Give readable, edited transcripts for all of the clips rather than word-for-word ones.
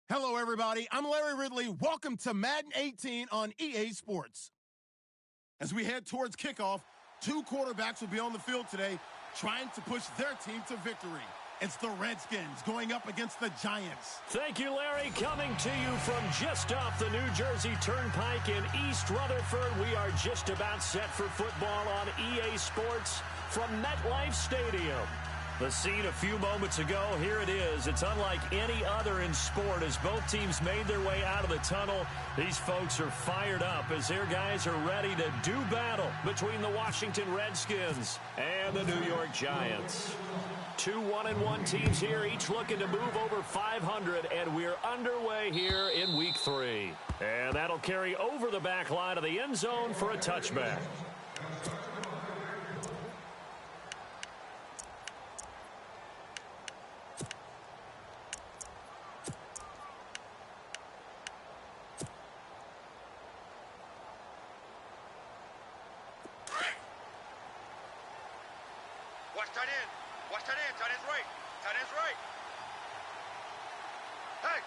Hello, everybody. I'm Larry Ridley. Welcome to Madden 18 on EA Sports. As we head towards kickoff, two quarterbacks will be on the field today trying to push their team to victory. It's the Redskins going up against the Giants. Thank you, Larry. Coming to you from just off the New Jersey Turnpike in East Rutherford, we are just about set for football on EA Sports from MetLife Stadium. The scene a few moments ago, here it is. It's unlike any other in sport as both teams made their way out of the tunnel. These folks are fired up as their guys are ready to do battle between the Washington Redskins and the New York Giants. Two 1-1 teams here, each looking to move over 500, and we're underway here in Week 3. And that'll carry over the back line of the end zone for a touchback. Watch tight end. Watch tight end. Tight end's right. Tight end's right. Hey,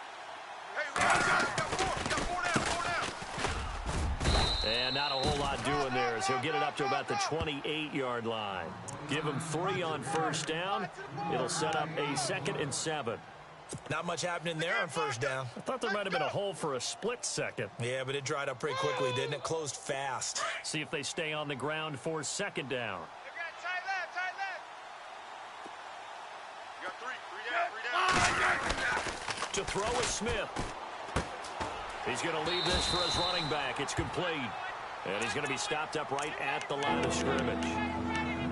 got four down. And not a whole lot doing there as he'll get it up to about the 28-yard line. Give him 3 on first down. It'll set up a 2nd and 7. Not much happening there on first down. I thought there might have been a hole for a split second. Yeah, but it dried up pretty quickly, didn't it? Closed fast. See if they stay on the ground for 2nd down. To throw is Smith. He's going to leave this for his running back. It's complete. And he's going to be stopped up right at the line of scrimmage.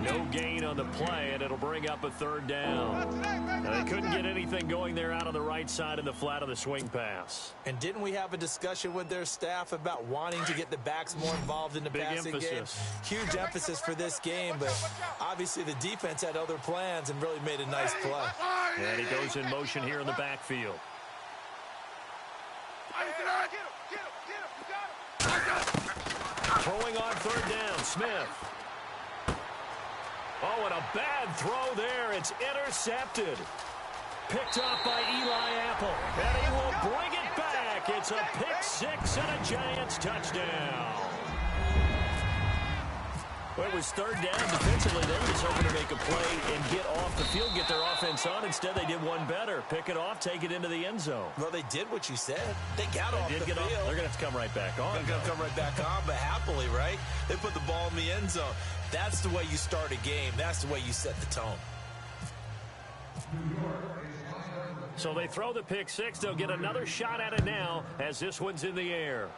No gain on the play, and it'll bring up a 3rd down. Now, they couldn't get anything going there out on the right side in the flat of the swing pass. And didn't we have a discussion with their staff about wanting to get the backs more involved in the passing game? Huge emphasis for this game, but obviously the defense had other plans and really made a nice play. And he goes in motion here in the backfield. Throwing on 3rd down, Smith. Oh, and a bad throw there. It's intercepted. Picked up by Eli Apple. And he will bring it back. It's a pick 6 and a Giants touchdown. Well, it was 3rd down defensively. They were just hoping to make a play and get off the field, get their offense on. Instead, they did one better. Pick it off, take it into the end zone. Well, they did what you said. They got off the field. They're going to have to come right back on. They're going to come right back on, but happily, right? They put the ball in the end zone. That's the way you start a game. That's the way you set the tone. So they throw the pick 6. They'll get another shot at it now as this one's in the air.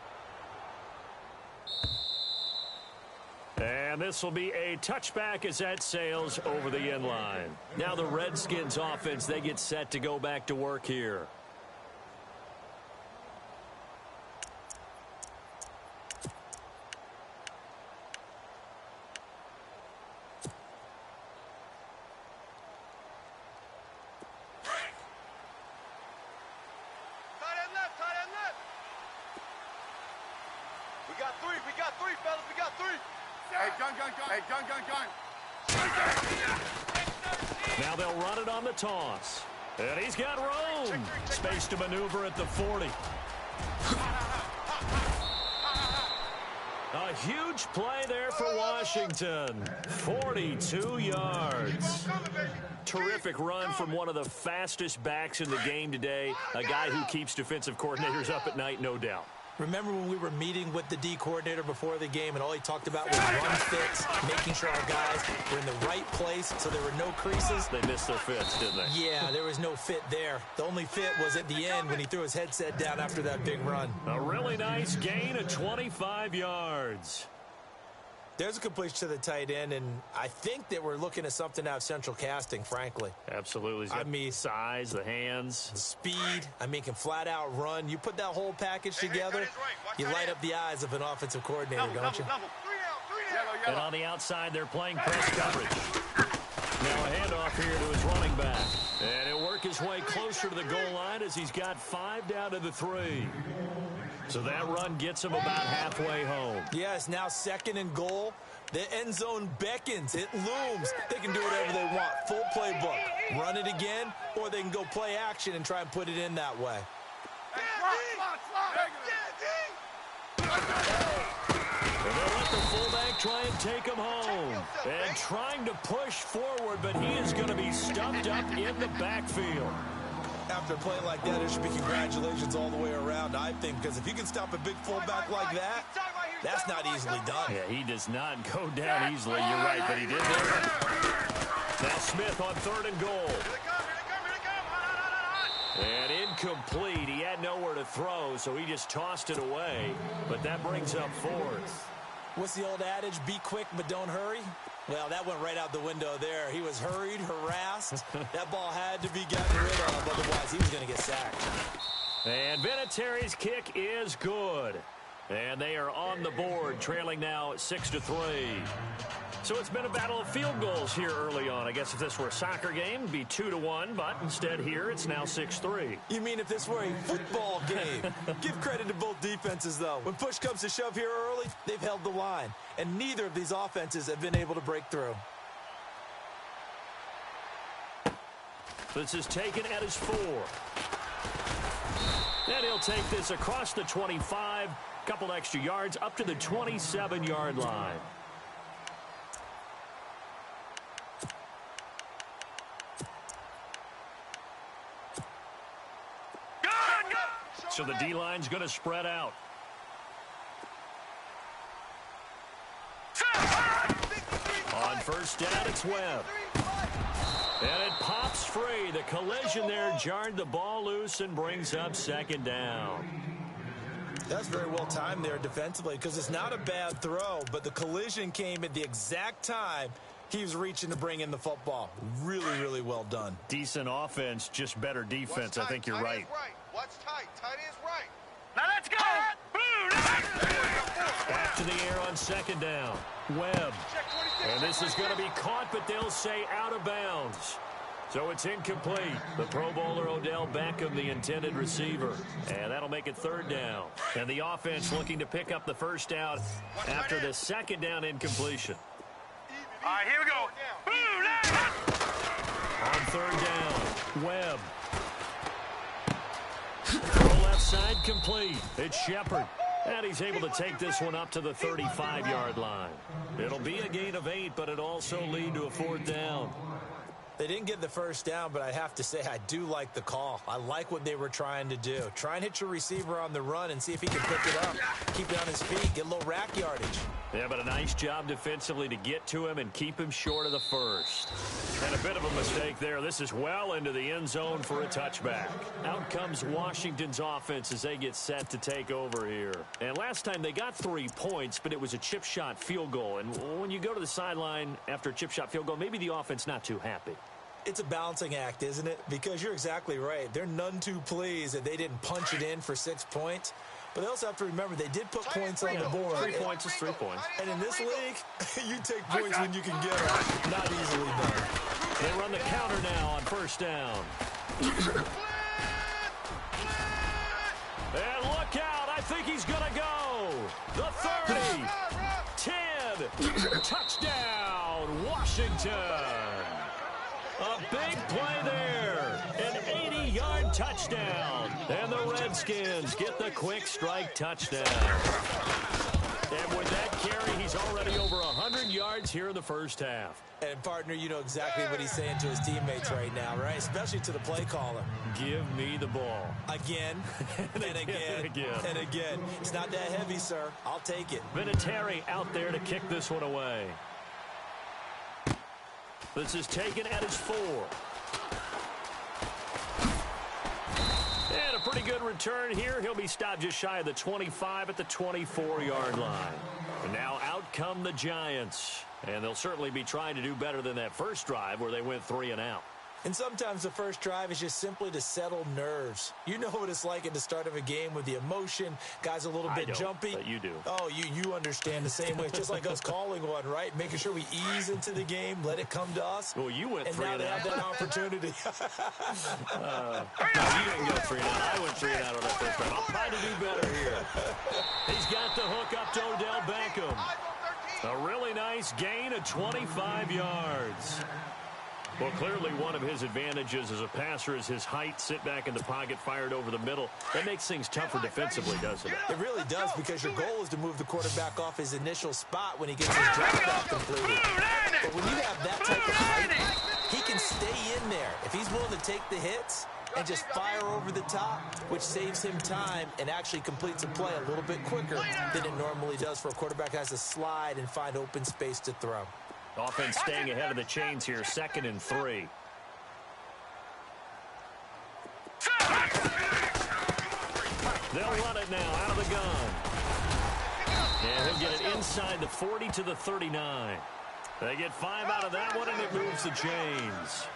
And this will be a touchback as that sails over the end line. Now the Redskins offense, they get set to go back to work here. We got three, fellas. We got 3. Hey, gun. Now they'll run it on the toss. And he's got room. Space to maneuver at the 40. A huge play there for Washington. 42 yards. Terrific run from one of the fastest backs in the game today. A guy who keeps defensive coordinators up at night, no doubt. Remember when we were meeting with the D coordinator before the game and all he talked about was run fits, making sure our guys were in the right place so there were no creases? They missed their fits, didn't they? Yeah, there was no fit there. The only fit was at the end when he threw his headset down after that big run. A really nice gain of 25 yards. There's a completion to the tight end, and I think that we're looking at something out of central casting, frankly. Absolutely. I mean, size, the hands. The speed. I mean, can flat out run. You put that whole package together, you light up the eyes of an offensive coordinator, don't you? And on the outside, they're playing press coverage. Now a handoff here to his running back. And he'll work his way closer to the goal line as he's got 5 down to the 3. So that run gets him about halfway home. Yes, now 2nd and goal. The end zone beckons. It looms. They can do whatever they want. Full playbook. Run it again, or they can go play action and try and put it in that way. And they'll let the fullback try and take him home. And trying to push forward, but he is going to be stuffed up in the backfield. After a play like that, it should be congratulations all the way around, I think, because if you can stop a big fullback like that, that's not easily done. Yeah, he does not go down easily. You're right, but he did there. Now Smith on 3rd and goal. And incomplete. He had nowhere to throw, so he just tossed it away. But that brings up 4th. What's the old adage? Be quick, but don't hurry. Well, that went right out the window there. He was hurried, harassed. That ball had to be gotten rid of, otherwise he was going to get sacked. And Vinatieri's kick is good. And they are on the board, trailing now 6-3. So it's been a battle of field goals here early on. I guess if this were a soccer game, it'd be 2-1, but instead here it's now 6-3. You mean if this were a football game? Give credit to both defenses, though. When push comes to shove here early, they've held the line, and neither of these offenses have been able to break through. This is taken at his 4. And he'll take this across the 25, couple extra yards up to the 27-yard line. So the D-line's going to spread out. On 1st down, it's Webb. And it pops free. The collision there jarred the ball loose and brings up 2nd down. That's very well timed there defensively because it's not a bad throw, but the collision came at the exact time he was reaching to bring in the football. Really, really well done. Decent offense, just better defense. I think you're right. What's tight? Tight is right. Now let's go! Back to the air on 2nd down. Webb. And this is going to be caught, but they'll say out of bounds. So it's incomplete. The Pro Bowler Odell Beckham, the intended receiver. And that'll make it 3rd down. And the offense looking to pick up the 1st down after the 2nd down incompletion. All right, here we go. On 3rd down, Webb. Throw left side complete. It's Shepard. And he's able to take this one up to the 35-yard line. It'll be a gain of 8, but it'll also lead to a 4th down. They didn't get the 1st down, but I have to say I do like the call. I like what they were trying to do. Try and hit your receiver on the run and see if he can pick it up. Keep it on his feet, get a little rack yardage. Yeah, but a nice job defensively to get to him and keep him short of the 1st. And a bit of a mistake there. This is well into the end zone for a touchback. Out comes Washington's offense as they get set to take over here. And last time they got 3 points, but it was a chip shot field goal. And when you go to the sideline after a chip shot field goal, maybe the offense not too happy. It's a balancing act, isn't it? Because you're exactly right. They're none too pleased that they didn't punch it in for 6 points. But they also have to remember they did put points on the board. 3 points is 3 points. And in this league, you take points when you can get them. Not easily done. They run the counter now on 1st down. And look out. I think he's going to go. The 30. 10. Touchdown, Washington. A big play there. An 80-yard touchdown. And the Redskins get the quick strike touchdown. And with that carry, he's already over 100 yards here in the 1st half. And, partner, you know exactly what he's saying to his teammates right now, right? Especially to the play caller. Give me the ball. Again, and again, and again. It's not that heavy, sir. I'll take it. Vinatieri out there to kick this one away. This is taken at his 4. And a pretty good return here. He'll be stopped just shy of the 25 at the 24-yard line. And now out come the Giants. And they'll certainly be trying to do better than that first drive where they went 3 and out. And sometimes the first drive is just simply to settle nerves. You know what it's like at the start of a game with the emotion. Guys a little bit jumpy. But you do. Oh, you understand the same way. It's just like us calling one, right? Making sure we ease into the game, let it come to us. Well, you went 3 and out. And now they have that opportunity. No, you didn't go 3 and out. I went 3 and out on that first drive. I'll try to do better here. He's got the hook up to Odell Beckham. A really nice gain of 25 yards. Well, clearly one of his advantages as a passer is his height. Sit back in the pocket, fired over the middle. That makes things tougher defensively, doesn't it? It really does, because your goal is to move the quarterback off his initial spot when he gets his drop back completed. But when you have that type of height, he can stay in there. If he's willing to take the hits and just fire over the top, which saves him time and actually completes a play a little bit quicker than it normally does for a quarterback who has to slide and find open space to throw. Offense staying ahead of the chains here, 2nd and 3. They'll run it now out of the gun. And he'll get it inside the 40 to the 39. They get 5 out of that one, and it moves the chains.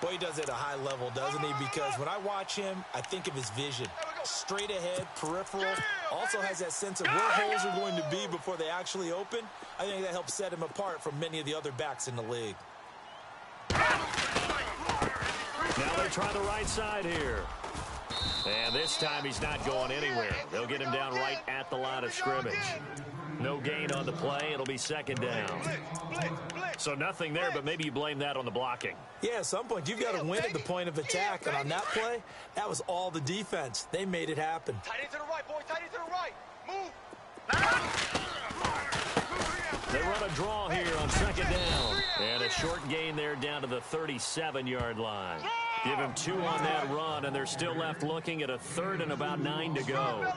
Boy, he does it at a high level, doesn't he? Because when I watch him, I think of his vision. Straight ahead, peripheral, also has that sense of where holes are going to be before they actually open. I think that helps set him apart from many of the other backs in the league. Now they try the right side here. And this time he's not going anywhere. They'll get him down right at the line of scrimmage. No gain on the play. It'll be 2nd down. So nothing there, but maybe you blame that on the blocking. Yeah, at some point you've got to win at the point of attack. And on that play, that was all the defense. They made it happen. Tight end to the right, boy. Tight end to the right. Move. They run a draw here on 2nd down. And a short gain there down to the 37-yard line. Give him 2 on that run, and they're still left looking at a 3rd and about 9 to go.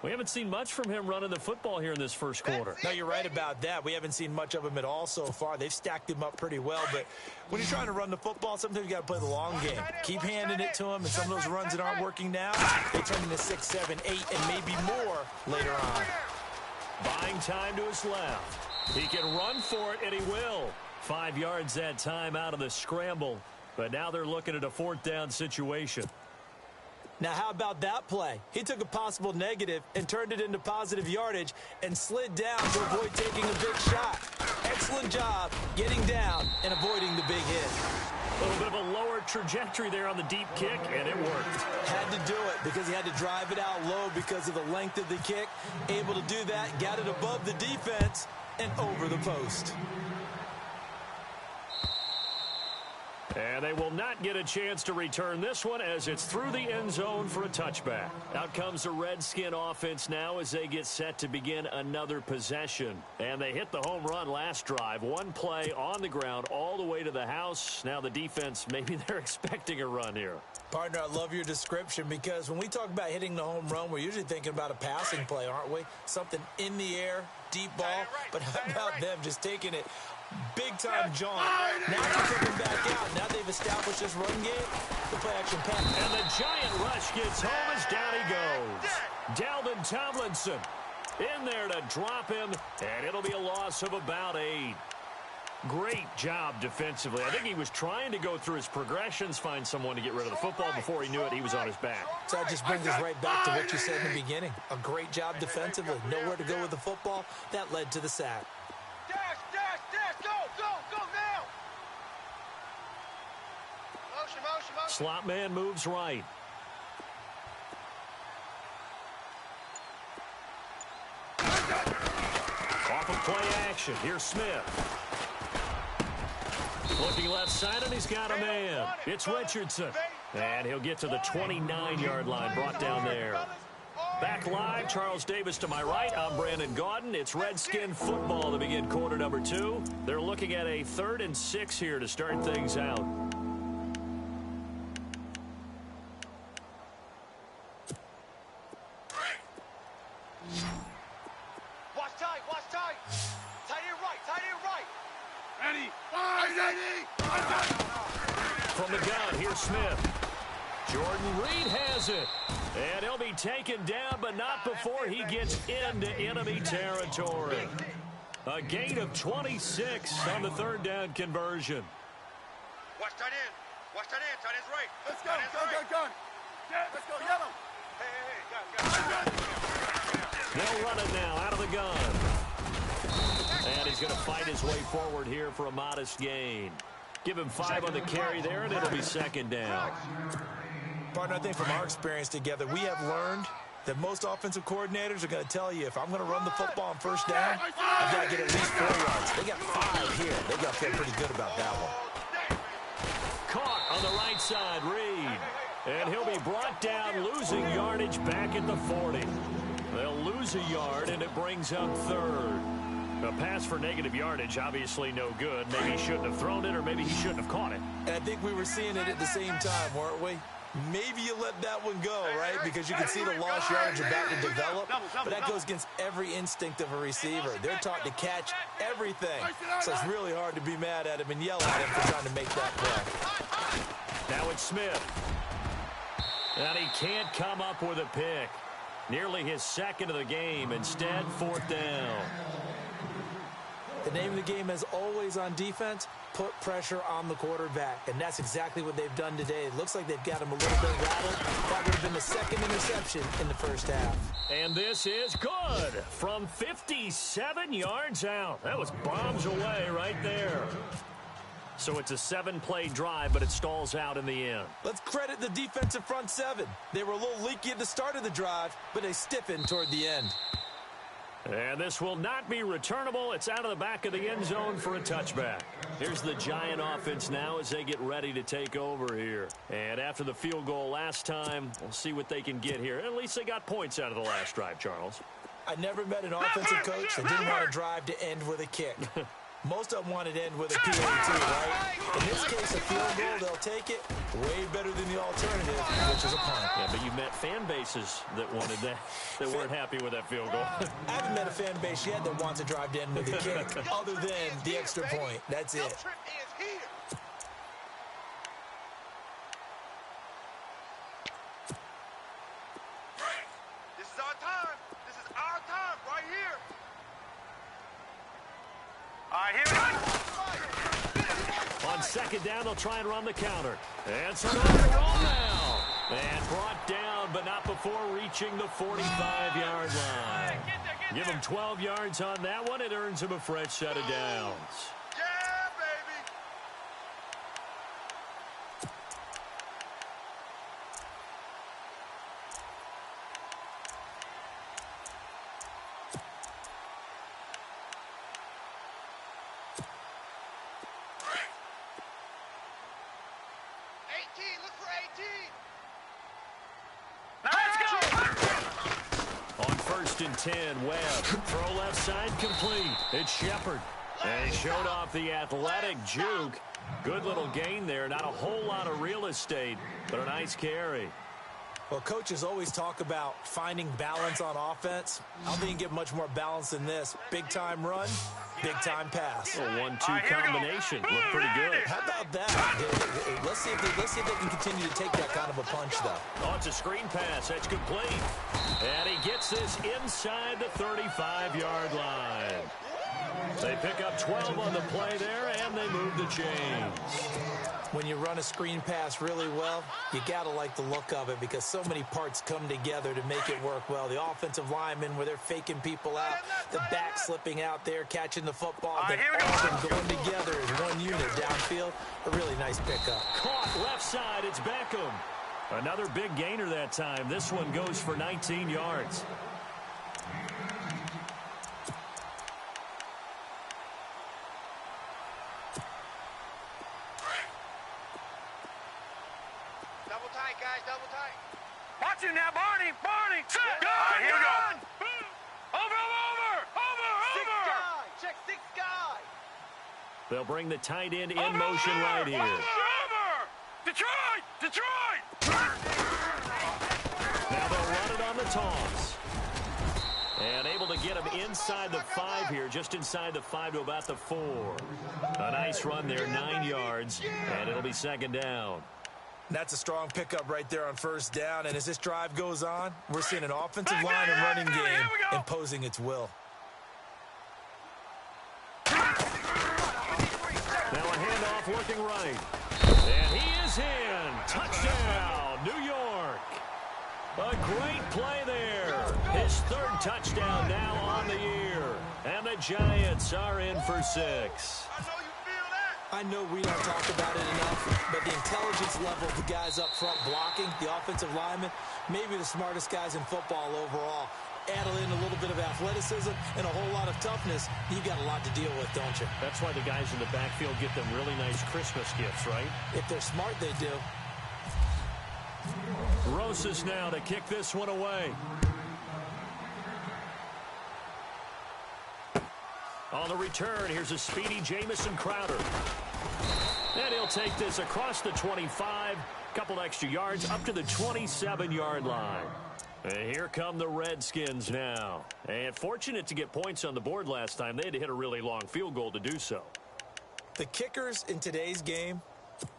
We haven't seen much from him running the football here in this first quarter. No, you're right about that. We haven't seen much of him at all so far. They've stacked him up pretty well, but when you're trying to run the football, sometimes you got to play the long game. Keep handing it to him, and some of those runs that aren't working now, they turn into 6, 7, 8, and maybe more later on. Buying time to his left. He can run for it, and he will. 5 yards that time out of the scramble, but now they're looking at a 4th down situation. Now, how about that play? He took a possible negative and turned it into positive yardage and slid down to avoid taking a big shot. Excellent job getting down and avoiding the big hit. A little bit of a lower trajectory there on the deep kick, and it worked. Had to do it because he had to drive it out low because of the length of the kick. Able to do that, got it above the defense and over the post. And they will not get a chance to return this one as it's through the end zone for a touchback. Out comes the Redskin offense now as they get set to begin another possession. And they hit the home run last drive. One play on the ground all the way to the house. Now the defense, maybe they're expecting a run here. Partner, I love your description because when we talk about hitting the home run, we're usually thinking about a passing play, aren't we? Something in the air, deep ball. But how about them just taking it big-time jaunt? Now they're coming back out. Now they've established this run game. The play-action pass. And the giant rush gets home as down he goes. Dalvin Tomlinson in there to drop him, and it'll be a loss of about 8. Great job defensively. I think he was trying to go through his progressions, find someone to get rid of the football. Before he knew it, he was on his back. So that just brings us right back to what you said in the beginning. A great job defensively. Nowhere to go with the football. That led to the sack. Dash, dash, dash. Go now. Motion. Slot man moves right. Off of play action. Here's Smith. Looking left side, and he's got a man. It's Richardson. And he'll get to the 29-yard line, brought down there. Back live, Charles Davis to my right. I'm Brandon Gaudin. It's Redskin football to begin quarter number 2. They're looking at a 3rd and 6 here to start things out. Watch tight. Tight end right. Ready. From the gun, here's Smith. Jordan Reed has it. And he'll be taken down, but not before he gets into enemy territory. A gain of 26 on the 3rd down conversion. Watch tight end. Tight end's right. Let's go. Go. Let's go, yellow. Hey, got. They'll run it now out of the gun. And he's going to fight his way forward here for a modest gain. Give him 5 on the carry there, and it'll be 2nd down. Partner, I think from our experience together, we have learned that most offensive coordinators are going to tell you, if I'm going to run the football on 1st down, I've got to get at least 4 yards. They got 5 here. They got to feel pretty good about that one. On the right side, Reed. And he'll be brought down, losing yardage back at the 40. They'll lose a yard, and it brings up third. A pass for negative yardage, obviously no good. Maybe he shouldn't have thrown it, or maybe he shouldn't have caught it. And I think we were seeing it at the same time, weren't we? Maybe you let that one go, right? Because you can see the lost yardage about to develop. But that goes against every instinct of a receiver. They're taught to catch everything. So it's really hard to be mad at him and yell at him for trying to make that play. Now it's Smith. And he can't come up with a pick. Nearly his second of the game. Instead, fourth down. The name of the game, as always on defense, put pressure on the quarterback. And that's exactly what they've done today. It looks like they've got him a little bit rattled. That would have been the second interception in the first half. And this is good from 57 yards out. That was bombs away right there. So it's a 7-play drive, but it stalls out in the end. Let's credit the defensive front seven. They were a little leaky at the start of the drive, but they stiffened toward the end. And this will not be returnable. It's out of the back of the end zone for a touchback. Here's the Giant offense now as they get ready to take over here. And after the field goal last time, we'll see what they can get here. At least they got points out of the last drive, Charles. I never met an offensive coach that didn't want a drive to end with a kick. Most of them wanted to end with a PAT, right? In this case, a field goal, they'll take it. Way better than the alternative, which is a punt. Yeah, but you met fan bases that wanted that, that weren't happy with that field goal. I haven't met a fan base yet that wants a drive to end with a kick, other than the extra point. That's it. This is our time. This is our time right here. All right, here we go. On second down, they'll try and run the counter. And so on the roll now. And brought down, but not before reaching the 45-yard line. Give him 12 yards on that one. It earns him a fresh set of downs. Yeah, baby. Look for 18. On first and 10, Webb. Throw left side complete. It's Shepard. And he showed off the athletic juke. Good little gain there. Not a whole lot of real estate, but a nice carry. Well, coaches always talk about finding balance on offense. I don't think you can get much more balance than this. Big-time run, big-time pass. A 1-2 combination. Looked pretty good. How about that? Let's see if they can continue to take that kind of a punch, though. Oh, it's a screen pass. That's complete. And he gets this inside the 35-yard line. They pick up 12 on the play there, and they move the chains. When you run a screen pass really well, you got to like the look of it because so many parts come together to make it work well. The offensive linemen, where they're faking people out, the back slipping out there, catching the football, then all of them going together as one unit downfield. A really nice pickup. Caught left side. It's Beckham. Another big gainer that time. This one goes for 19 yards. Double tight, guys, double tight. Watch him now, Barney. Set. Go, Here we go. Over. Six guy. Check six guy. They'll bring the tight end in motion right here. Over. Detroit. Now they'll run it on the toss. And able to get him inside the 5 here, just inside the 5 to about the 4. A nice run there, 9 yards, and it'll be second down. That's a strong pickup right there on first down. And as this drive goes on, we're seeing an offensive line and running game imposing its will. Now a handoff working right. And he is in. Touchdown, New York. A great play there. His third touchdown now on the year. And the Giants are in for 6. I know we don't talk about it enough, but the intelligence level of the guys up front blocking, the offensive linemen, maybe the smartest guys in football overall. add in a little bit of athleticism and a whole lot of toughness, you've got a lot to deal with, don't you? That's why the guys in the backfield get them really nice Christmas gifts, right? If they're smart, they do. Rosas now to kick this one away. On the return, here's a speedy Jamison Crowder. And he'll take this across the 25, couple extra yards up to the 27-yard line. And here come the Redskins now. And fortunate to get points on the board last time. They had to hit a really long field goal to do so. The kickers in today's game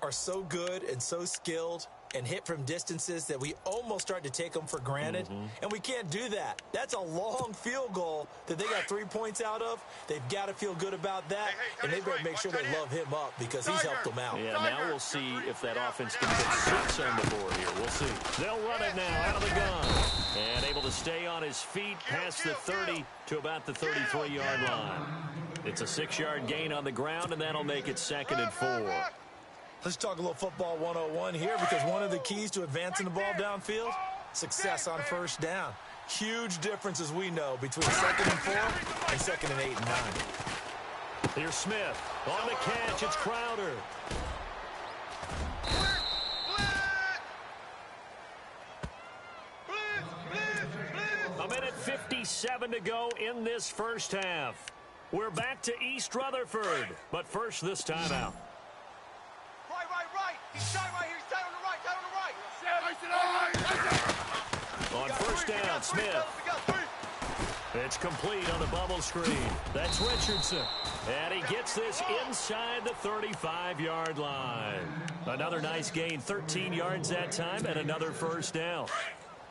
are so good and so skilled and hit from distances that we almost start to take them for granted. And we can't do that. That's a long field goal that they got 3 points out of. They've got to feel good about that, and they better make sure they love him up because he's helped them out. Yeah, now we'll see if that offense can put 6 on the board here. We'll see. They'll run it now out of the gun. And able to stay on his feet past the 30 to about the 33-yard line. It's a 6-yard gain on the ground, and that'll make it 2nd and 4. Let's talk a little football 101 here, because one of the keys to advancing the ball downfield, success on first down. Huge difference, as we know, between 2nd and 4 and 2nd and 8 and 9. Here's Smith. On the catch, it's Crowder. A minute 57 to go in this first half. We're back to East Rutherford, but first this timeout. Right. He's tight right here. He's tight on the right. On first down, Smith. It's complete on the bubble screen. That's Richardson. And he gets this inside the 35-yard line. Another nice gain, 13 yards that time, and another first down.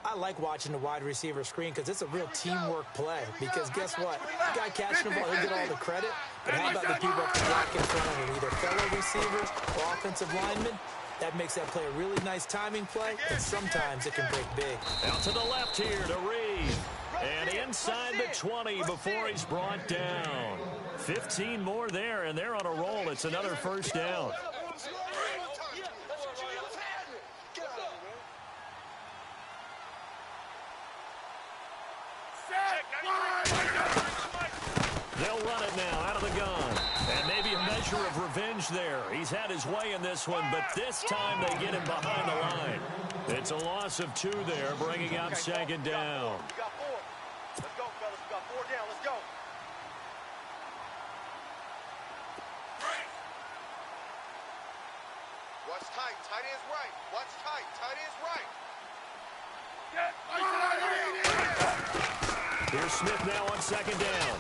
I like watching the wide receiver screen because it's a real teamwork play. Because guess what? The guy catching the ball, he'll get all the credit. But how about the people up the block in front of him, either fellow receivers or offensive linemen? That makes that play a really nice timing play, and sometimes it can break big. Out to the left here to Reed. And inside the 20 before he's brought down. 15 more there, and they're on a roll. It's another first down. They'll run it now out of the gun. And maybe a measure of revenge there. He's had his way in this one, but this time they get him behind the line. It's a loss of 2 there, bringing up 2nd down. We got 4. Let's go, fellas. We got 4 down. Let's go. Watch tight. Tight end's right. Watch tight. Tight end's right. Here's Smith now on 2nd down.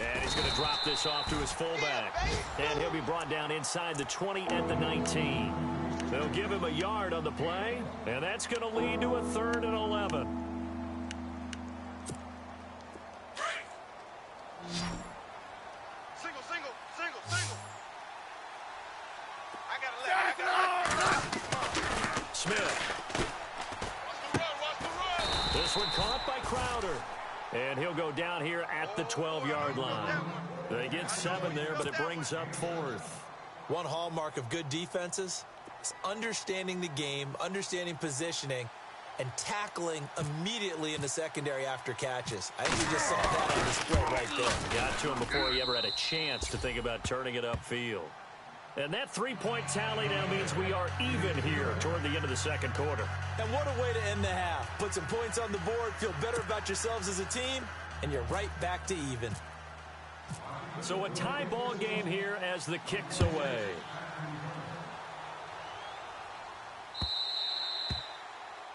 And he's going to drop this off to his fullback. And he'll be brought down inside the 20 at the 19. They'll give him a yard on the play. And that's going to lead to a 3rd and 11. Single. I got a leg. Smith. Watch the run. This one caught by Crowder. And he'll go down here at the 12-yard line. They get 7 there, but it brings up 4th. One hallmark of good defenses is understanding the game, understanding positioning, and tackling immediately in the secondary after catches. I think we just saw that on display right there. Got to him before he ever had a chance to think about turning it upfield. And that 3-point tally now means we are even here toward the end of the 2nd quarter. And what a way to end the half. Put some points on the board, feel better about yourselves as a team, and you're right back to even. So a tie ball game here as the kick's away.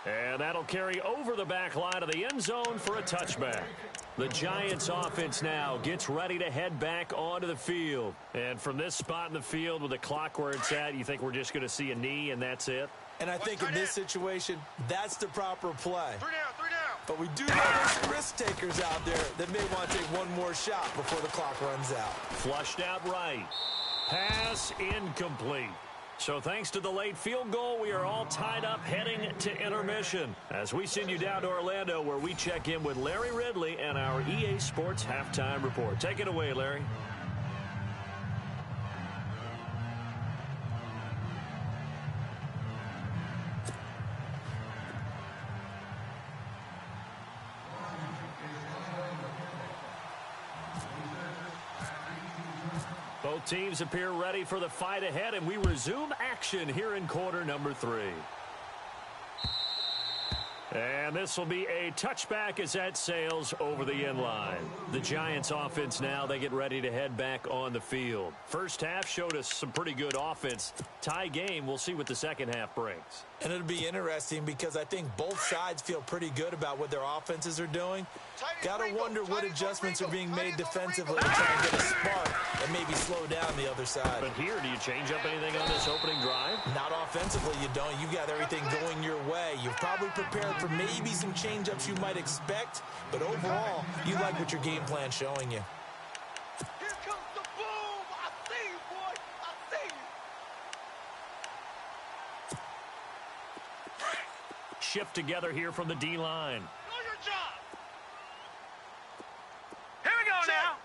And that'll carry over the back line of the end zone for a touchback. The Giants offense now gets ready to head back onto the field. And from this spot in the field with the clock where it's at, you think we're just going to see a knee and that's it? And I think in this situation, that's the proper play. 3 down. But we do have some risk takers out there that may want to take one more shot before the clock runs out. Flushed out right. Pass incomplete. So thanks to the late field goal, we are all tied up heading to intermission as we send you down to Orlando where we check in with Larry Ridley and our EA Sports Halftime Report. Take it away, Larry. Both teams appear ready for the fight ahead, and we resume action here in quarter number 3. And this will be a touchback as that sails over the end line. The Giants offense now, they get ready to head back on the field. First half showed us some pretty good offense. Tie game, we'll see what the second half brings. And it'll be interesting because I think both sides feel pretty good about what their offenses are doing. Got to wonder what adjustments are being made defensively to try and get a spark and maybe slow down the other side. But here, do you change up anything on this opening drive? Not offensively, you don't. You got everything going your way. You've probably prepared for maybe some change-ups you might expect, but overall, you like what your game plan's showing you. Here comes the boom. I see you, boy. I see you. Shift together here from the D-line. Do your job. Here we go now.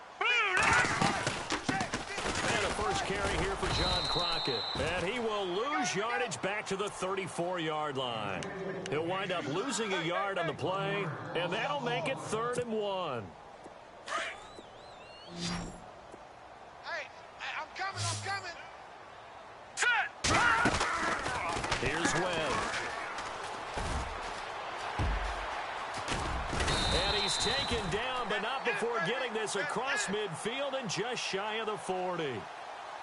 And a first carry here for John Crockett. And he will lose yardage back to the 34-yard line. He'll wind up losing a yard on the play, and that'll make it 3rd and 1. Hey, I'm coming. Set. Here's Webb. And he's taken down, but not before getting this across midfield and just shy of the 40.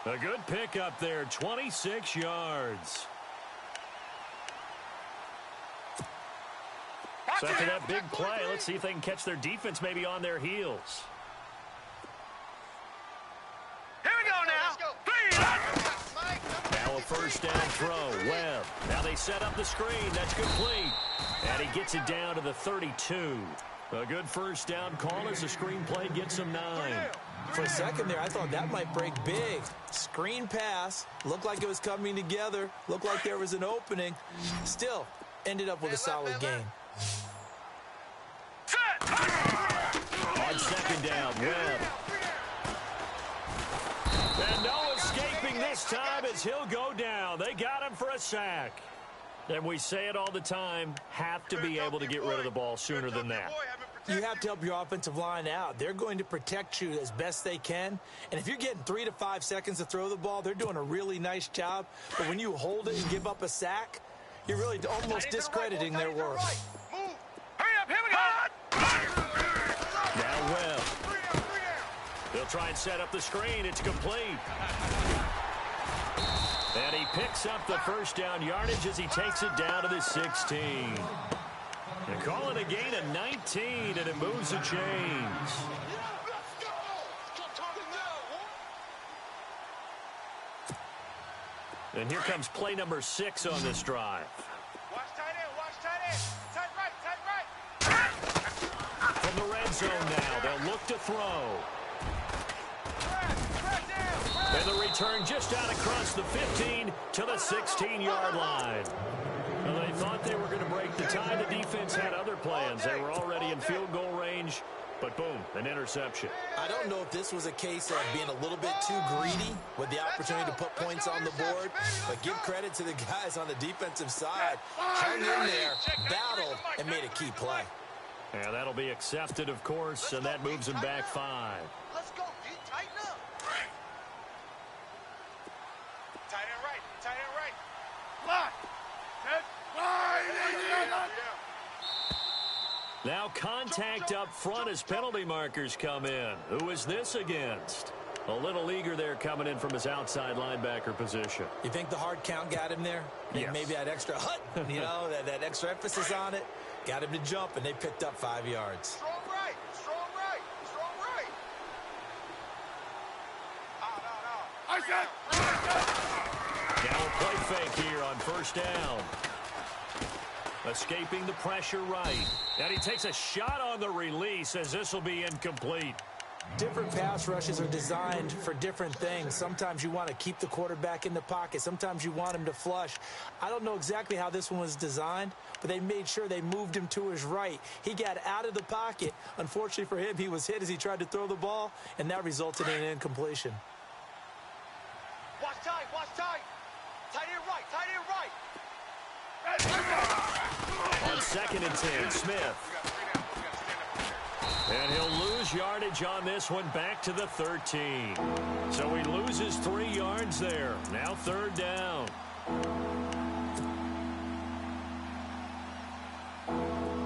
A good pickup there, 26 yards. So after that big play, let's see if they can catch their defense maybe on their heels. Here we go now. Now a first down throw. Webb. Now they set up the screen. That's complete. And he gets it down to the 32. A good first down call as the screen play gets him 9. For a second there, I thought that might break big. Screen pass. Looked like it was coming together. Looked like there was an opening. Still, ended up with a solid game. On second down, Webb. And no escaping this time as he'll go down. They got him for a sack. And we say it all the time, have to be able to get rid of the ball sooner than that. You have to help your offensive line out. They're going to protect you as best they can. And if you're getting 3 to 5 seconds to throw the ball, they're doing a really nice job. But when you hold it and give up a sack, you're really almost discrediting their work. Hurry up, here we go. Now Webb. They'll try and set up the screen. It's complete. And he picks up the first down yardage as he takes it down to the 16. They call it a gain of 19, and it moves the chains. And here comes play number 6 on this drive. Watch tight end. Tight right. From the red zone now, they'll look to throw. And the return just out across the 15 to the 16-yard line. Well, they thought they were going to break the tie. The defense had other plans. They were already in field goal range, but boom, an interception. I don't know if this was a case of being a little bit too greedy with the opportunity to put points on the board, but give credit to the guys on the defensive side. Hung in there, battled, and made a key play. And that'll be accepted, of course, and that moves him back 5. Let's go, D. Tighten up. Tight end right. Lock. Now contact up front as penalty markers come in. Who is this against? A little eager there coming in from his outside linebacker position. You think the hard count got him there? Yes. Maybe that extra hut, that extra emphasis on it, got him to jump, and they picked up 5 yards. Strong right. Now a play fake here on first down. Escaping the pressure right. And he takes a shot on the release as this will be incomplete. Different pass rushes are designed for different things. Sometimes you want to keep the quarterback in the pocket. Sometimes you want him to flush. I don't know exactly how this one was designed, but they made sure they moved him to his right. He got out of the pocket. Unfortunately for him, he was hit as he tried to throw the ball, and that resulted in an incompletion. Watch tight. Tight end right. On 2nd and 10, Smith. And he'll lose yardage on this one, back to the 13. So he loses 3 yards there. Now 3rd down.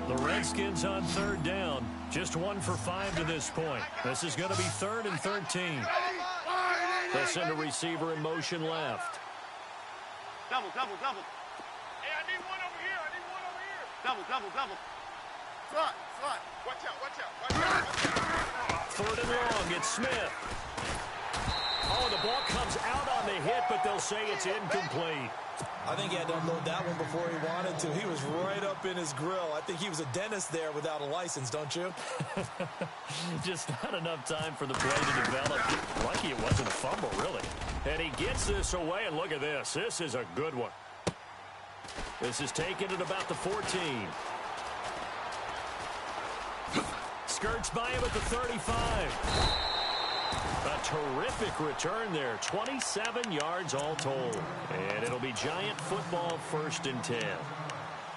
The Redskins on 3rd down. Just 1 for 5 to this point. This is going to be 3rd and 13. They'll send a receiver in motion left. Double. Hey, I need one over here. Double. Slot. Watch out. 3rd and long, it's Smith. Oh, the ball comes out on the hit, but they'll say it's incomplete. I think he had to unload that one before he wanted to. He was right up in his grill. I think he was a dentist there without a license, don't you? Just not enough time for the play to develop. Lucky it wasn't a fumble, really. And he gets this away, and look at this. This is a good one. This is taken at about the 14. Skirts by him at the 35. A terrific return there. 27 yards all told. And it'll be Giant football, 1st and 10.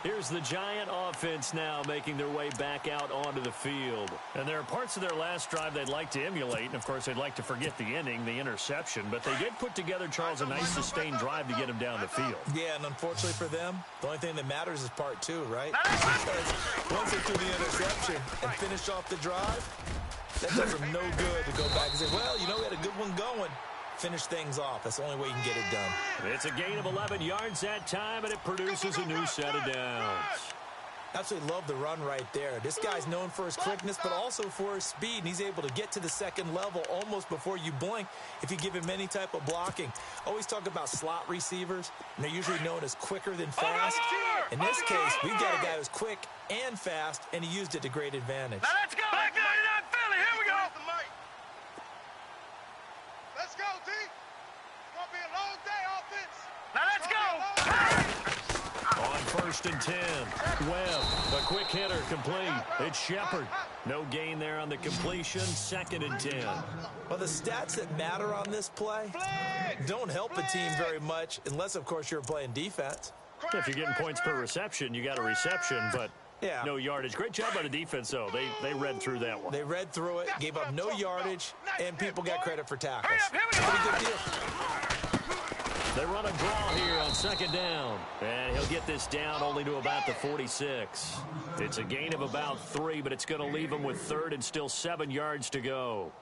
Here's the Giant offense now making their way back out onto the field. And there are parts of their last drive they'd like to emulate. And, of course, they'd like to forget the ending, the interception. But they did put together, Charles, a nice sustained drive to get him down the field. Yeah, and unfortunately for them, the only thing that matters is part 2, right? Because once they threw the interception and finished off the drive, that does them no good to go back and say, well, you know, we had a good one going. Finish things off. That's the only way you can get it done. It's a gain of 11 yards that time, and it produces a new set of downs. Absolutely love the run right there. This guy's known for his quickness, but also for his speed, and he's able to get to the 2nd level almost before you blink if you give him any type of blocking. Always talk about slot receivers, and they're usually known as quicker than fast. In this case, we've got a guy who's quick and fast, and he used it to great advantage. Now let's go. Back 99 Philly. Here we go. Let's go, D. It's going to be a long day, offense. Now let's go. On 1st and 10, Webb, a quick hitter, complete. It's Shepard. No gain there on the completion, 2nd and 10. Well, the stats that matter on this play don't help a team very much unless, of course, you're playing defense. If you're getting points per reception, you got a reception, but yeah, no yardage. Great job by the defense, though. They read through that one. They read through it, gave up no yardage, and people got credit for tackles. Pretty good deal. They run a draw here on 2nd down. And he'll get this down only to about the 46. It's a gain of about 3, but it's going to leave him with 3rd and still 7 yards to go.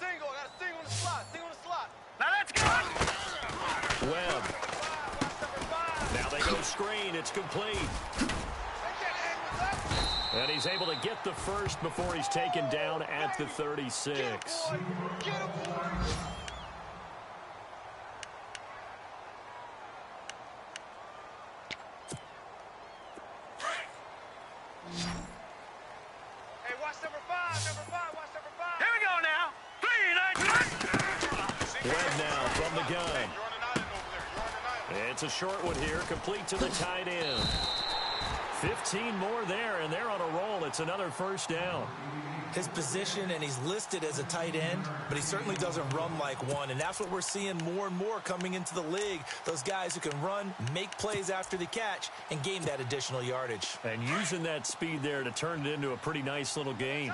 Single. I got a single in the slot. Now let's go. Webb. Now they go screen. It's complete. And he's able to get the 1st before he's taken down at the 36. Get him, boy. Hey, watch number 5. Watch number 5. Here we go now. 3, 9, Webb now from the gun. It's a short one here, complete to the tight end. 15 more there, and they're on a roll. It's another 1st down. His position, and he's listed as a tight end, but he certainly doesn't run like one, and that's what we're seeing more and more coming into the league. Those guys who can run, make plays after the catch, and gain that additional yardage. And using that speed there to turn it into a pretty nice little game.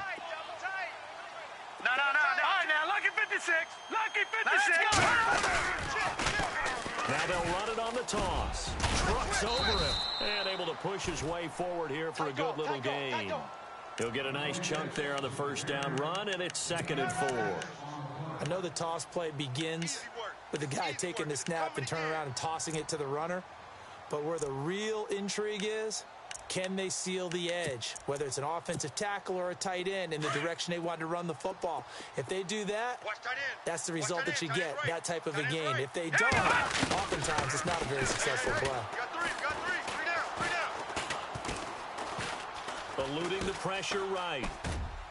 No. All right, now, lucky 56. Lucky 56. Now they'll run it on the toss. Trucks over him. And able to push his way forward here for a good little gain. He'll get a nice chunk there on the 1st down run, and it's 2nd and 4. I know the toss play begins with the guy taking the snap and turning around and tossing it to the runner. But where the real intrigue is, can they seal the edge? Whether it's an offensive tackle or a tight end in the direction they want to run the football. If they do that, that's the result that you get, that type of a gain. If they don't, oftentimes it's not a very successful play. Got three down. Eluding the pressure right.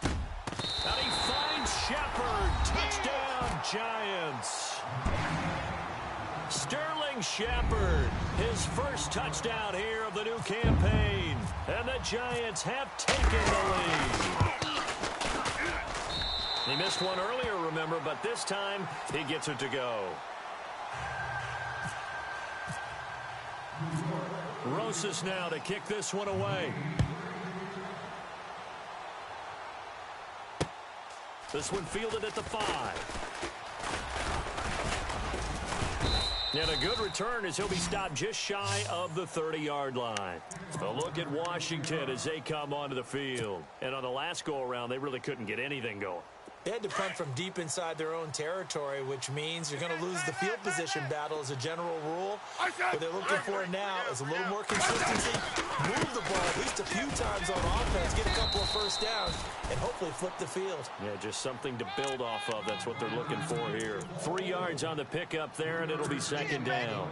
And he finds Shepard. Touchdown, Giants. Sterling Shepard, his 1st touchdown here of the new campaign. And the Giants have taken the lead. He missed one earlier, remember, but this time he gets it to go. Rosas now to kick this one away. This one fielded at the 5. And a good return as he'll be stopped just shy of the 30-yard line. A look at Washington as they come onto the field. And on the last go-around, they really couldn't get anything going. They had to punt from deep inside their own territory, which means you're going to lose the field position battle as a general rule. What they're looking for now is a little more consistency, move the ball at least a few times on offense, get a couple of first downs, and hopefully flip the field. Yeah, just something to build off of. That's what they're looking for here. 3 yards on the pickup there, and it'll be second down.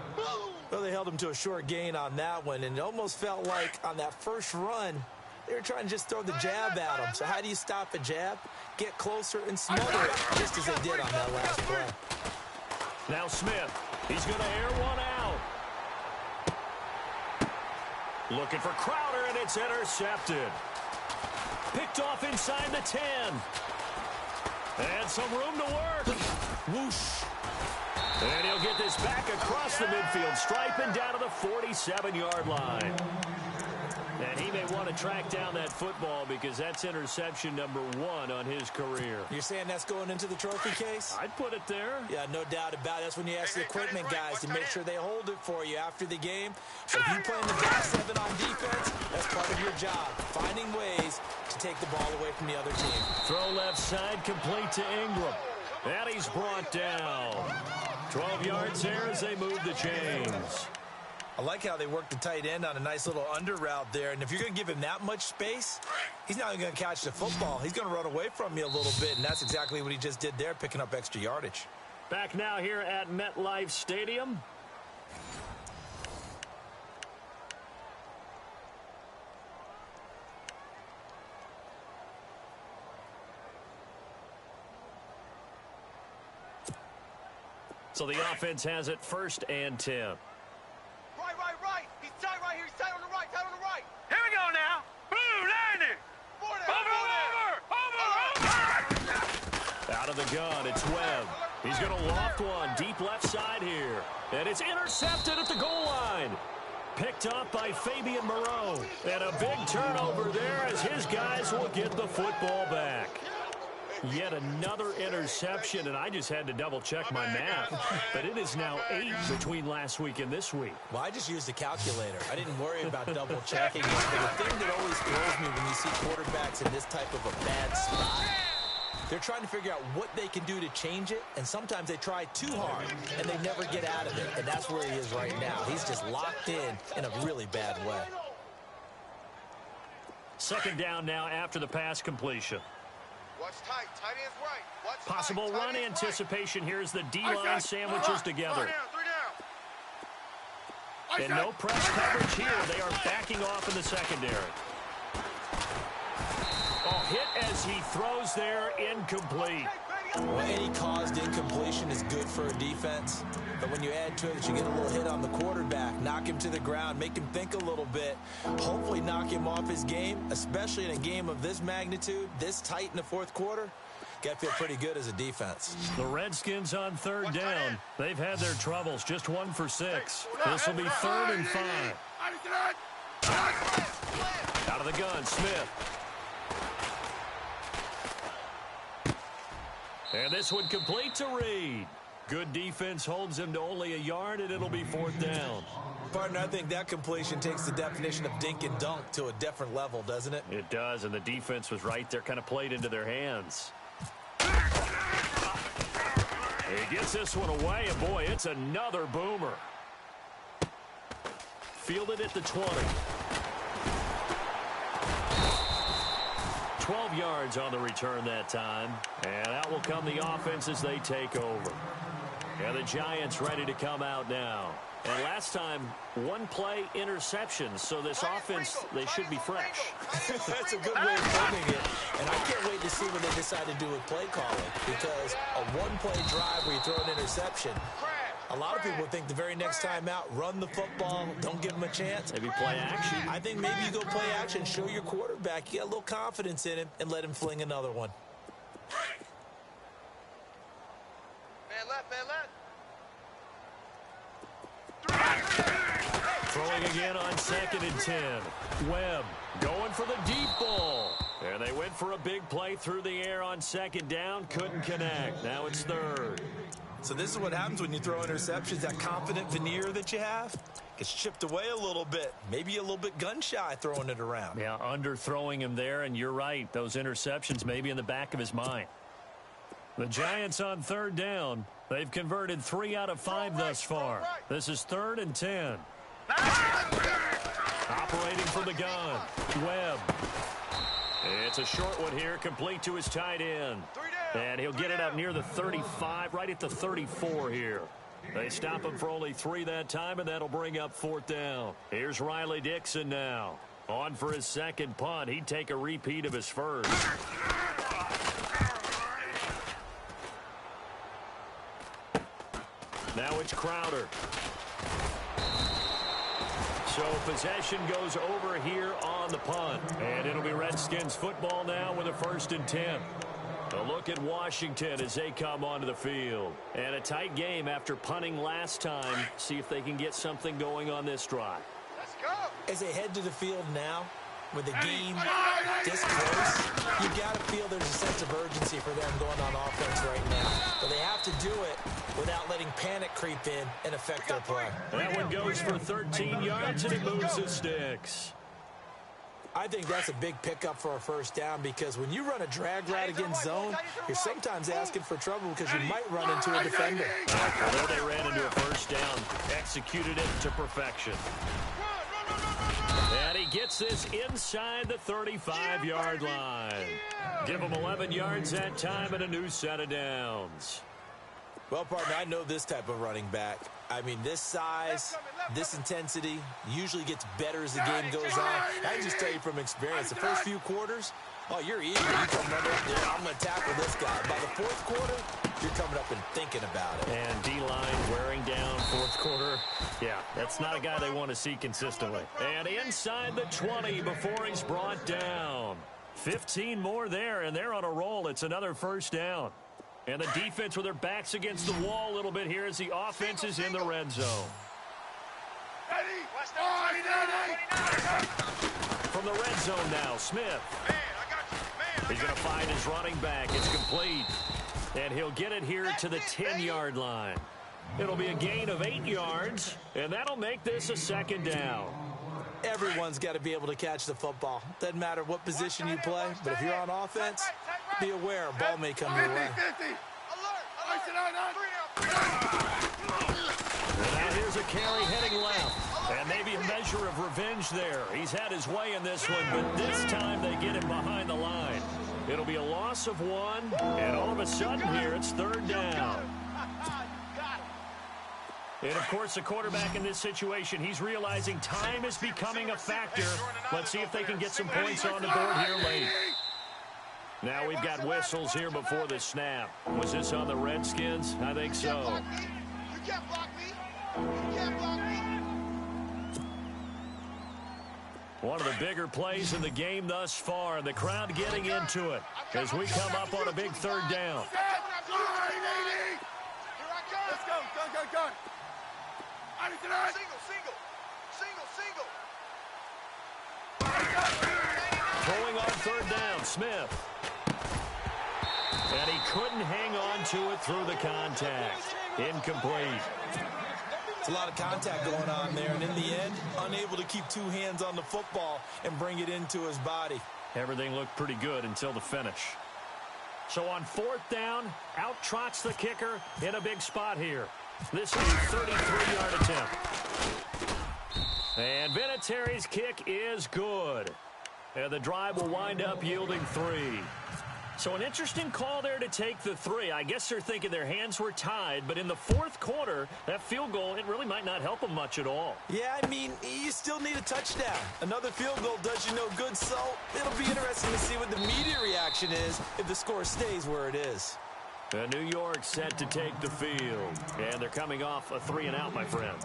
Well, they held him to a short gain on that one, and it almost felt like on that first run, they were trying to just throw the jab at him. So how do you stop a jab? Get closer and smother it, just as they did on that last play. Now Smith, he's going to air one out. Looking for Crowder, and it's intercepted. Picked off inside the 10. And some room to work. Whoosh. And he'll get this back across the midfield stripe and down to the 47-yard line. And he may want to track down that football because that's interception number 1 on his career. You're saying that's going into the trophy case? I'd put it there. Yeah, no doubt about it. That's when you ask the equipment guys to make sure they hold it for you after the game. So if you play in the back 7 on defense, that's part of your job, finding ways to take the ball away from the other team. Throw left side, complete to Ingram. And he's brought down. 12 yards there as they move the chains. I like how they work the tight end on a nice little under route there. And if you're going to give him that much space, he's not going to catch the football. He's going to run away from you a little bit, and that's exactly what he just did there, picking up extra yardage. Back now here at MetLife Stadium. So the offense has it 1st and 10. Right. He's tight right here. He's tight on the right. Here we go now. Boom, landing. Over. Out of the gun, it's Webb. He's going to loft one deep left side here. And it's intercepted at the goal line. Picked up by Fabian Moreau. And a big turnover there as his guys will get the football back. Yet another interception, and I just had to double-check my math. But it is now 8 between last week and this week. Well, I just used a calculator. I didn't worry about double-checking it. But the thing that always throws me when you see quarterbacks in this type of a bad spot, they're trying to figure out what they can do to change it, and sometimes they try too hard, and they never get out of it. And that's where he is right now. He's just locked in a really bad way. Second down now after the pass completion. Watch tight. Tight end's right. Watch Possible tight. run Tight end's anticipation. Here's the D-line sandwiches together. 3 down. And no press coverage here. They are backing off in the secondary. Hit as he throws there, incomplete. Well, any caused incompletion is good for a defense. But when you add to it that you get a little hit on the quarterback, knock him to the ground, make him think a little bit, hopefully knock him off his game, especially in a game of this magnitude, this tight in the 4th quarter. Got to feel pretty good as a defense. The Redskins on 3rd down. They've had their troubles, just 1 for 6. This will be 3rd and 5. Out of the gun, Smith. And this one complete to Reed. Good defense holds him to only a yard, and it'll be 4th down. Partner, I think that completion takes the definition of dink and dunk to a different level, doesn't it? It does, and the defense was right there, kind of played into their hands. He gets this one away, and boy, it's another boomer. Fielded at the 20. 12 yards on the return that time. And out will come the offense as they take over. And the Giants ready to come out now. And last time, 1 play interceptions. So this offense, they should be fresh. That's a good way of putting it. And I can't wait to see what they decide to do with play calling. Because a 1-play drive where you throw an interception, a lot of people think the very next time out, run the football, don't give them a chance. Maybe play action. I think maybe you go play action, show your quarterback, you got a little confidence in him, and let him fling another one. left, man, left. Throwing again on 2nd and 10. Webb going for the deep ball. And they went for a big play through the air on 2nd down. Couldn't connect. Now it's 3rd. So this is what happens when you throw interceptions. That confident veneer that you have gets chipped away a little bit. Maybe a little bit gun-shy throwing it around. Yeah, underthrowing him there, and you're right. Those interceptions may be in the back of his mind. The Giants on 3rd down. They've converted 3 out of 5 thus far. This is 3rd and 10. Operating from the gun. Webb. It's a short one here, complete to his tight end. And he'll get it up near the 35, right at the 34 here. They stop him for only 3 that time, and that'll bring up 4th down. Here's Riley Dixon now. On for his 2nd punt. He'd take a repeat of his first. Now it's Crowder. So possession goes over here on the punt. And it'll be Redskins football now with a 1st and 10. A look at Washington as they come onto the field. And a tight game after punting last time. See if they can get something going on this drive. Let's go. As they head to the field now, with the game this close, you got to feel there's a sense of urgency for them going on offense right now. But they have to do it without letting panic creep in and affect their play. That one goes for 13 yards, and it moves the sticks. I think that's a big pickup for a 1st down, because when you run a drag route against zone, you're sometimes asking for trouble because you might run into a defender. Although they ran into a 1st down, executed it to perfection. And he gets this inside the 35-yard line. Give him 11 yards that time and a new set of downs. Well, partner, I know this type of running back. I mean, this size, this intensity usually gets better as the game goes on. I can just tell you from experience, the first few quarters, oh, you're eager. You come running up there, I'm going to tackle this guy. By the 4th quarter, you're coming up and thinking about it. And D-line wearing down 4th quarter. Yeah, that's not a guy they want to see consistently. And inside the 20 before he's brought down. 15 more there, and they're on a roll. It's another 1st down. And the defense with their backs against the wall a little bit here as the offense is in the red zone. From the red zone now, Smith. He's going to find his running back. It's complete. And he'll get it here to the 10-yard line. It'll be a gain of 8 yards, and that'll make this a 2nd down. Everyone's got to be able to catch the football. Doesn't matter what position you play, but if you're on offense, be aware a ball may come your way. And now here's a carry heading left. And maybe a measure of revenge there. He's had his way in this one, but this time they get him behind the line. It'll be a loss of 1, and all of a sudden here it's 3rd down. And, of course, the quarterback in this situation, he's realizing time is becoming a factor. Let's see if they can get some points on the board here late. Now we've got whistles here before the snap. Was this on the Redskins? I think so. You can't block me. You can't block me. One of the bigger plays in the game thus far. The crowd getting into it as we come up on a big 3rd down. Here I come. Let's go. Go. Single. Throwing on 3rd down, Smith. And he couldn't hang on to it through the contact. Incomplete. It's a lot of contact going on there, and in the end, unable to keep 2 hands on the football and bring it into his body. Everything looked pretty good until the finish. So on 4th down, out trots the kicker in a big spot here. This is a 33-yard attempt. And Vinatieri's kick is good. And the drive will wind up yielding 3. So an interesting call there to take the 3. I guess they're thinking their hands were tied, but in the 4th quarter, that field goal, it really might not help them much at all. Yeah, I mean, you still need a touchdown. Another field goal does you no good, so it'll be interesting to see what the media reaction is if the score stays where it is. And New York set to take the field. And they're coming off a 3-and-out, my friend.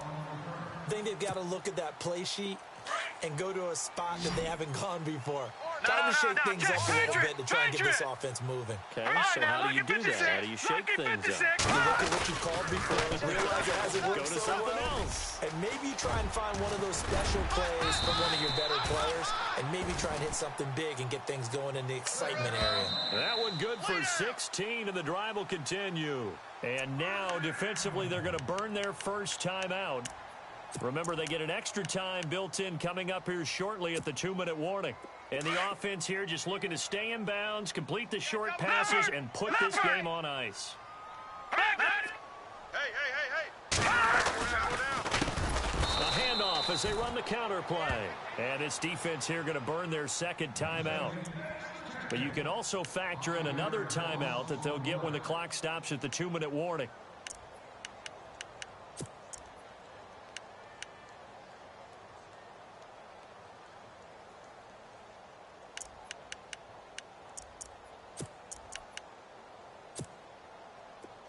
I think they've got to look at that play sheet and go to a spot that they haven't gone before. Trying to shake things up a little bit to try and get this offense moving. Okay, so how do you do that? How do you shake things up? You look at what you called before, realize it hasn't worked Go to so something well, else. and maybe try and find one of those special plays from one of your better players, and maybe try and hit something big and get things going in the excitement area. That one good for 16, and the drive will continue. And now, defensively, they're going to burn their first timeout. Remember, they get an extra time built in coming up here shortly at the 2-minute warning. And the offense here just looking to stay in bounds, complete the short passes, and put this game on ice. Hey. A handoff as they run the counter play. And it's defense here going to burn their second timeout. But you can also factor in another timeout that they'll get when the clock stops at the 2-minute warning.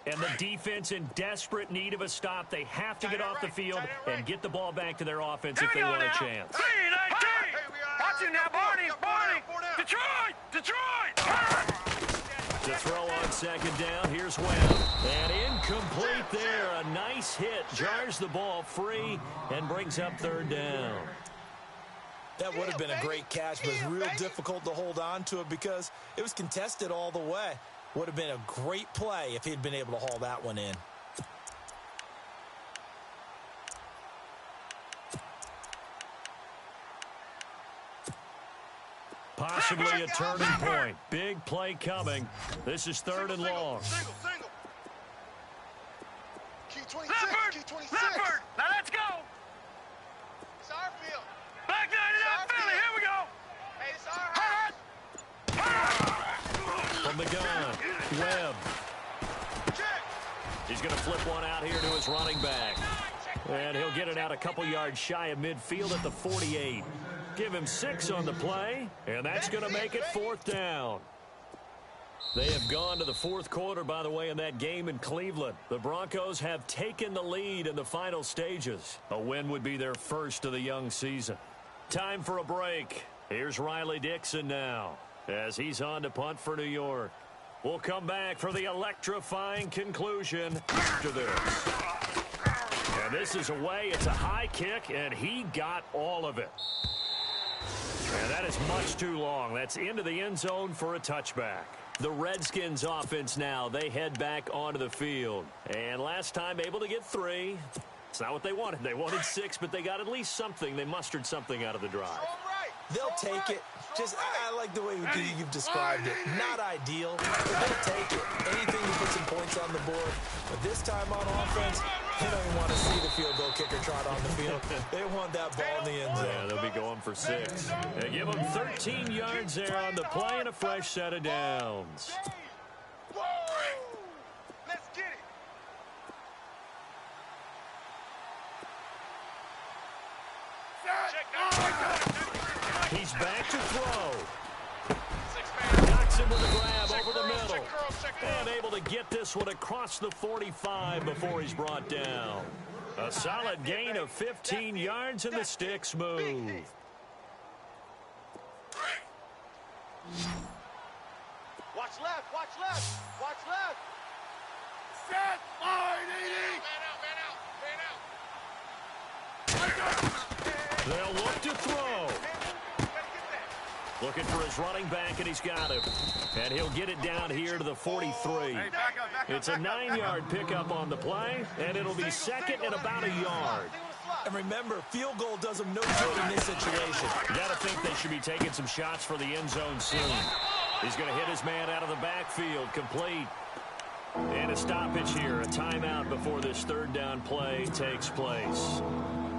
And the defense in desperate need of a stop. They have to get off the field and get the ball back to their offense if they want a chance. Watch it now, Barney. Detroit! To throw on second down, here's Webb. And incomplete there. A nice hit. Jars the ball free and brings up third down. That would have been a great catch, but it's real difficult to hold on to it because it was contested all the way. Would have been a great play if he'd been able to haul that one in. Possibly a turning point. Big play coming. This is third and long. Single. Leopard! Now let's go! It's our field. Back 99 Philly, here we go! Hey, it's our house! From the gun, Webb. He's going to flip one out here to his running back. And he'll get it out a couple yards shy of midfield at the 48. Give him 6 on the play, and that's going to make it fourth down. They have gone to the fourth quarter, by the way, in that game in Cleveland. The Broncos have taken the lead in the final stages. A win would be their first of the young season. Time for a break. Here's Riley Dixon now, as he's on to punt for New York. We'll come back for the electrifying conclusion after this. And this is away. It's a high kick, and he got all of it. And that is much too long. That's into the end zone for a touchback. The Redskins offense now, they head back onto the field. And last time able to get 3. It's not what they wanted. They wanted 6, but they got at least something. They mustered something out of the drive. They'll take it. Just, I like the way you've described it. Not ideal, but they'll take it. Anything to put some points on the board. But this time on offense, they don't even want to see the field goal kicker trot on the field. They want that ball in the end zone. Yeah, they'll be going for 6. They give them 13 yards there on the play and a fresh set of downs. Let's get it. He's back to throw. Knocks him with a grab over the middle. And able to get this one across the 45 before he's brought down. A solid gain of 15 yards and the sticks move. Watch left. Set, line, They'll look to throw. Looking for his running back, and he's got him. And he'll get it down here to the 43. It's a 9-yard pickup on the play, and it'll be second and about a yard. And remember, field goal does them no good in this situation. You got to think they should be taking some shots for the end zone soon. He's going to hit his man out of the backfield, complete. And a stoppage here, a timeout before this third down play takes place.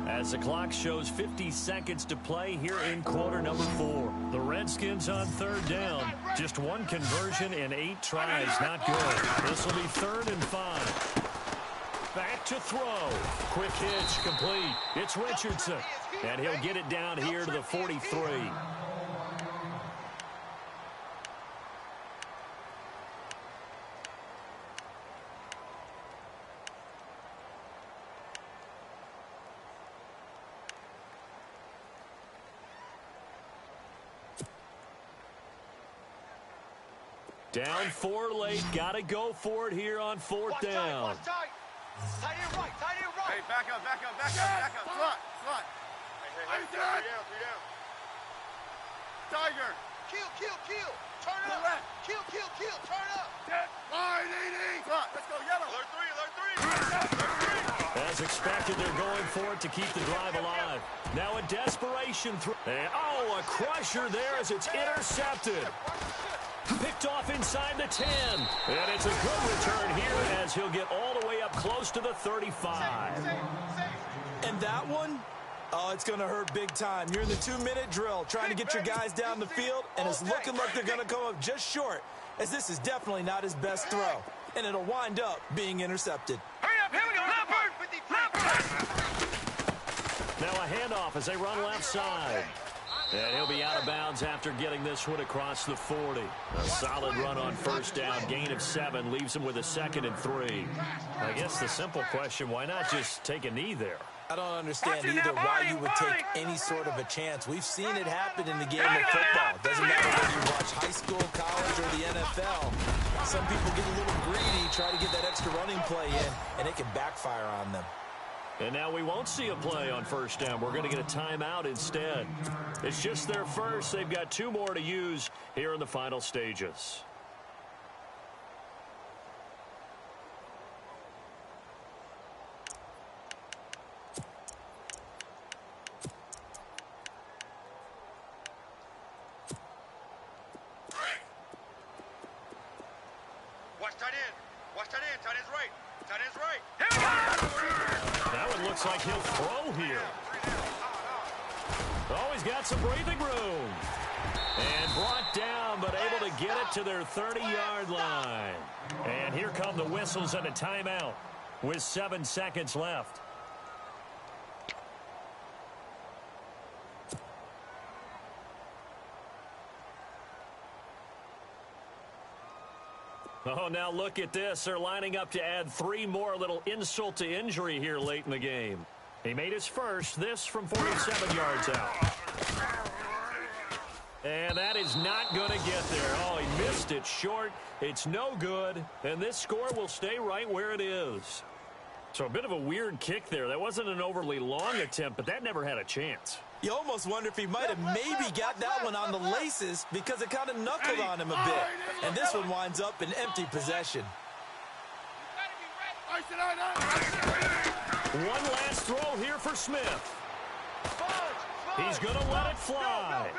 As the clock shows 50 seconds to play here in quarter number 4. The Redskins on third down. Just one conversion in 8 tries. Not good. This will be 3rd and 5. Back to throw. Quick hitch, complete. It's Richardson. And he'll get it down here to the 43. Down 4 late. Got to go for it here on 4th down. Watch tight. Tight end right. Tight end right. Hey, back up. Slot. Hey, 3 down. Tiger. Kill. Turn it up. Kill. Turn up. Line, DD. Slot. Let's go yellow. Alert 3. As expected, they're going for it to keep the drive alive. Now a desperation throw. Oh, a crusher there as it's intercepted. Picked off inside the 10. And it's a good return here as he'll get all the way up close to the 35. And that one, oh, it's going to hurt big time. You're in the 2-minute drill trying to get your guys down the field, and it's looking like they're going to come up just short, as this is definitely not his best throw. And it'll wind up being intercepted. Hurry up. Here we go. Now a handoff as they run left side. And he'll be out of bounds after getting this one across the 40. A solid run on 1st down. Gain of 7 leaves him with a 2nd and 3. I guess the simple question, why not just take a knee there? I don't understand either why you would take any sort of a chance. We've seen it happen in the game of football. Doesn't matter whether you watch high school, college, or the NFL. Some people get a little greedy, try to get that extra running play in, and it can backfire on them. And now we won't see a play on 1st down. We're going to get a timeout instead. It's just their first. They've got 2 more to use here in the final stages. Watch tight end. Tight end's right. That one looks like he'll throw here. Oh, he's got some breathing room. And brought down, but able to get it to their 30-yard line. And here come the whistles and a timeout with 7 seconds left. Oh, now look at this. They're lining up to add 3 more, little insult to injury here late in the game. He made his first, this from 47 yards out. And that is not going to get there. Oh, he missed it short. It's no good. And this score will stay right where it is. So a bit of a weird kick there. That wasn't an overly long attempt, but that never had a chance. You almost wonder if he might have maybe got that one on the laces because it kind of knuckled on him a bit. And this one winds up in empty possession. One last throw here for Smith. He's going to let it fly.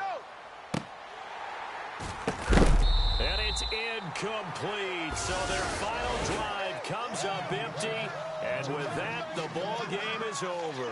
And it's incomplete. So their final drive comes up empty. And with that, the ball game is over.